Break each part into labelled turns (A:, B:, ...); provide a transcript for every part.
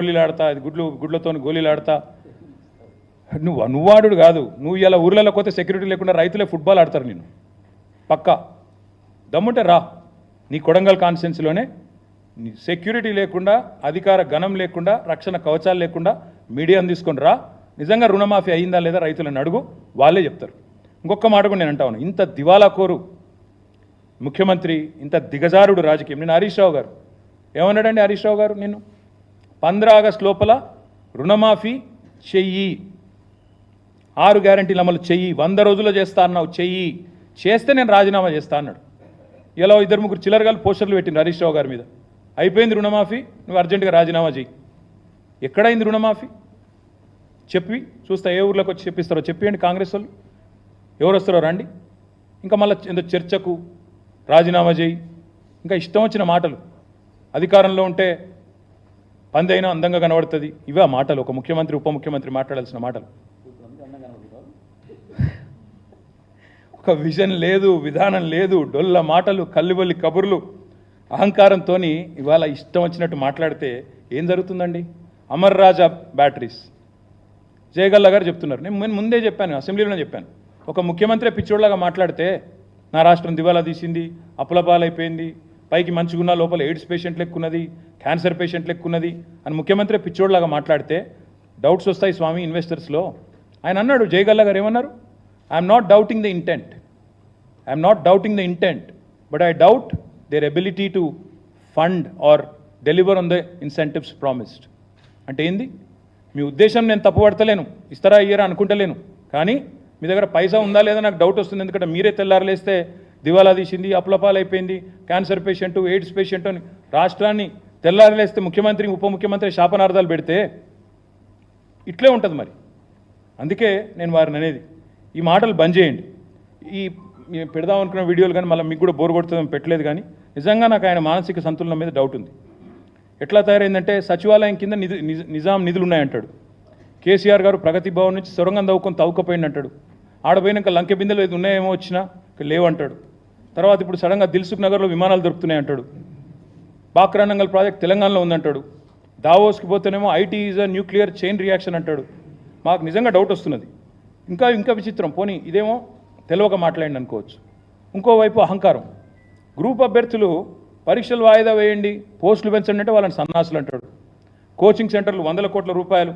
A: గోళీలాడతా అది గుడ్లతో గోళీలాడతా నువ్వాడు కాదు. నువ్వు ఇలా ఊర్లలో పోతే సెక్యూరిటీ లేకుండా రైతులే ఫుట్బాల్ ఆడతారు నేను పక్కా. దమ్ముంటే రా, నీ కొడంగల్ కాన్స్టిట్యున్సీలోనే సెక్యూరిటీ లేకుండా, అధికార గణం లేకుండా, రక్షణ కవచాలు లేకుండా మీడియాను తీసుకొని రా. నిజంగా రుణమాఫీ అయిందా లేదా రైతులను అడుగు, వాళ్ళే చెప్తారు. ఇంకొక మాట కూడా నేను అంటా ఉన్నాను, ఇంత దివాలాకోరు ముఖ్యమంత్రి, ఇంత దిగజారుడు రాజకీయం. నేను హరీష్ రావు గారు ఏమన్నాడండి? హరీష్ రావు గారు నిన్ను 15 ఆగస్టు లోపల రుణమాఫీ చెయ్యి, 6 గ్యారెంటీలు అమలు చెయ్యి, 100 రోజుల్లో చేస్తా అన్నావు, చెయ్యి, చేస్తే నేను రాజీనామా చేస్తా అన్నాడు. ఇలా 2-3 చిల్లరగాలు పోస్టర్లు పెట్టిండు హరీష్ రావు గారి మీద. అయిపోయింది రుణమాఫీ, నువ్వు అర్జెంటుగా రాజీనామా చెయ్యి. ఎక్కడైంది రుణమాఫీ? చెప్పి చూస్తా, ఏ ఊర్లోకి వచ్చి చెప్పిస్తారో చెప్పియండి. కాంగ్రెస్ వాళ్ళు ఎవరు వస్తారో రండి. ఇంకా మళ్ళీ ఏదో చర్చకు రాజీనామా చేయి, ఇంకా ఇష్టం వచ్చిన మాటలు. అధికారంలో ఉంటే పందైనా అందంగా కనబడుతుంది, ఇవే మాటలు. ఒక ముఖ్యమంత్రి ఉప ముఖ్యమంత్రి మాట్లాడాల్సిన మాటలు. ఒక విజన్ లేదు, విధానం లేదు, డొల్ల మాటలు, కల్లిబొల్లి కబుర్లు, అహంకారంతో ఇవాళ ఇష్టం వచ్చినట్టు మాట్లాడితే ఏం జరుగుతుందండి? అమర్ రాజా బ్యాటరీస్ జయగల్లా గారు చెప్తున్నారు. నేను ముందే చెప్పాను, అసెంబ్లీలోనే చెప్పాను, ఒక ముఖ్యమంత్రి పిచ్చోళ్ళగా మాట్లాడితే నా రాష్ట్రం దివాలా తీసింది, అప్పులపాలైపోయింది, పైకి మంచిగున్న లోపల ఎయిడ్స్ పేషెంట్ లెక్కున్నది, క్యాన్సర్ పేషెంట్ లెక్కున్నది అని ముఖ్యమంత్రి పిచ్చోళ్ళగా మాట్లాడితే డౌట్స్ వస్తాయి స్వామి ఇన్వెస్టర్స్లో. ఆయన అన్నాడు, జయగల్లా గారు ఏమన్నారు? I'm not doubting the intent but I doubt there ability to fund or deliver on the incentives promised. అంటే ఏంది? మీ ఉద్దేశం నేను తప్పుపడతలేను, ఇస్తారా ఇయ్యరా అనుకుంటలేను, కానీ మీ దగ్గర పైసా ఉందా లేదా నాకు డౌట్ వస్తుంది. ఎందుకంటే మీరే తెల్లారలేస్తే దివాలా తీసింది, అప్పులపాలైపోయింది, క్యాన్సర్ పేషెంట్, ఎయిడ్స్ పేషెంట్ అని రాష్ట్రాన్ని తెల్లారలేస్తే ముఖ్యమంత్రి ఉప ముఖ్యమంత్రి శాపనార్థాలు పెడితే ఇట్లే ఉంటుంది మరి. అందుకే నేను వారిని అనేది, ఈ మాటలు బంద్ చేయండి. ఈ పెడదాం అనుకున్న వీడియోలు కానీ మళ్ళీ మీకు కూడా బోర్ కొడుతుందని పెట్టలేదు. కానీ నిజంగా నాకు ఆయన మానసిక సంతులనం మీద డౌట్ ఉంది. ఎట్లా తయారైందంటే సచివాలయం కింద నిజాం నిధులు ఉన్నాయంటాడు. కేసీఆర్ గారు ప్రగతి భవన్ నుంచి సొరంగం తవ్వుకపోయింది అంటాడు. ఆడపోయినాక లంకె బిందెలు ఏది ఉన్నాయేమో వచ్చినా లేవంటాడు. తర్వాత ఇప్పుడు సడన్గా దిల్సుఖ్ నగర్లో విమానాలు దొరుకుతున్నాయి అంటాడు. బాక్రానంగల్ ప్రాజెక్ట్ తెలంగాణలో ఉందంటాడు. దావోస్కి పోతేనేమో IT is a nuclear chain reaction అంటాడు. మాకు నిజంగా డౌట్ వస్తున్నది. ఇంకా విచిత్రం, పోనీ ఇదేమో తెలియక మాట్లాడండి అనుకోవచ్చు. ఇంకోవైపు అహంకారం. గ్రూప్ అభ్యర్థులు పరీక్షలు వాయిదా వేయండి, పోస్టులు పెంచండి అంటే వాళ్ళని సన్నాసులు అంటాడు. కోచింగ్ సెంటర్లు 100 కోట్ల రూపాయలు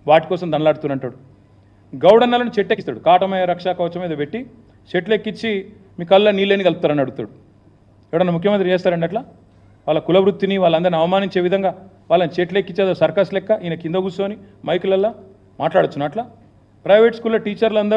A: వాటి కోసం దండలాడుతున్నట్టాడు. గౌడన్నలను చెట్టెక్కిస్తాడు. కాటమయ రక్షా కవచం మీద పెట్టి చెట్లు ఎక్కించి మీ కళ్ళ నీళ్ళని కలుపుతారని అడుగుతాడు. ఎవడన్నా ముఖ్యమంత్రి చేస్తారండి అట్లా? వాళ్ళ కులవృత్తిని వాళ్ళందరిని అవమానించే విధంగా వాళ్ళని చెట్లు ఎక్కించేదో సర్కస్ లెక్క ఈయన కింద కూర్చొని మైకులల్లా మాట్లాడొచ్చును. అట్లా ప్రైవేట్ స్కూల్లో టీచర్లు అందరూ